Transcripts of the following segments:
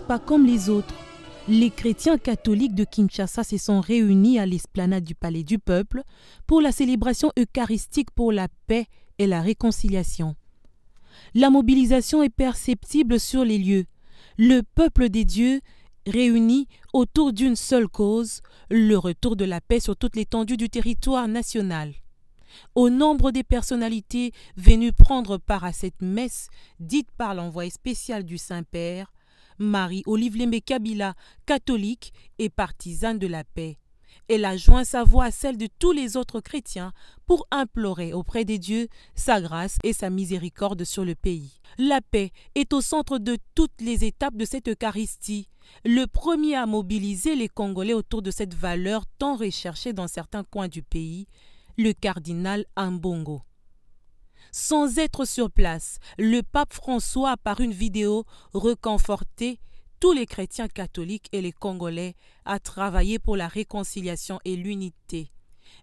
pas comme les autres. Les chrétiens catholiques de Kinshasa se sont réunis à l'esplanade du Palais du Peuple pour la célébration eucharistique pour la paix et la réconciliation. La mobilisation est perceptible sur les lieux. Le peuple des dieux réuni autour d'une seule cause, le retour de la paix sur toute l'étendue du territoire national. Au nombre des personnalités venues prendre part à cette messe, dite par l'envoyé spécial du Saint-Père, Marie-Olive Lembe Kabila, catholique et partisane de la paix. Elle a joint sa voix à celle de tous les autres chrétiens pour implorer auprès des dieux sa grâce et sa miséricorde sur le pays. La paix est au centre de toutes les étapes de cette Eucharistie. Le premier à mobiliser les Congolais autour de cette valeur tant recherchée dans certains coins du pays, le cardinal Ambongo. Sans être sur place, le pape François a par une vidéo reconforté tous les chrétiens catholiques et les Congolais à travailler pour la réconciliation et l'unité.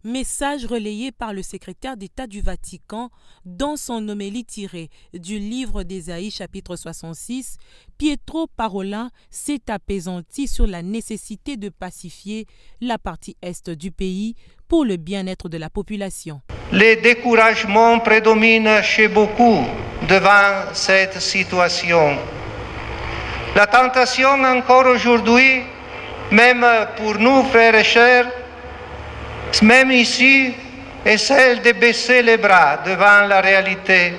Message relayé par le secrétaire d'État du Vatican dans son homélie tirée du livre d'Ésaïe chapitre 66, Pietro Parolin s'est apaisanti sur la nécessité de pacifier la partie est du pays pour le bien-être de la population. Le découragement prédomine chez beaucoup devant cette situation. La tentation encore aujourd'hui, même pour nous, frères et sœurs, même ici, est celle de baisser les bras devant la réalité,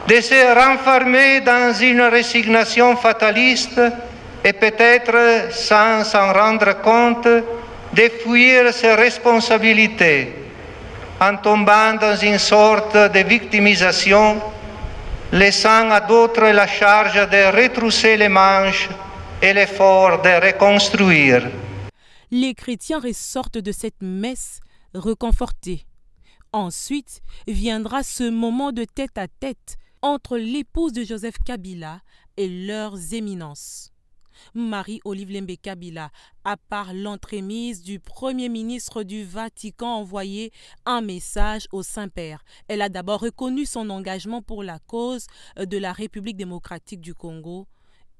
de se renfermer dans une résignation fataliste et peut-être, sans s'en rendre compte, de fuir ses responsabilités en tombant dans une sorte de victimisation, laissant à d'autres la charge de retrousser les manches et l'effort de reconstruire. Les chrétiens ressortent de cette messe reconfortés. Ensuite viendra ce moment de tête-à-tête entre l'épouse de Joseph Kabila et leurs éminences. Marie-Olive Lembe Kabila a par l'entremise du Premier ministre du Vatican envoyé un message au Saint-Père. Elle a d'abord reconnu son engagement pour la cause de la République démocratique du Congo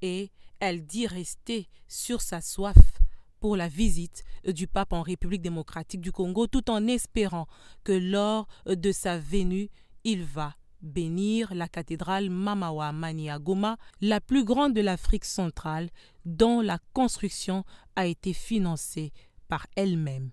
et elle dit rester sur sa soif pour la visite du pape en République démocratique du Congo tout en espérant que lors de sa venue, il va bénir la cathédrale Mamawa Mani à Goma, la plus grande de l'Afrique centrale, dont la construction a été financée par elle-même.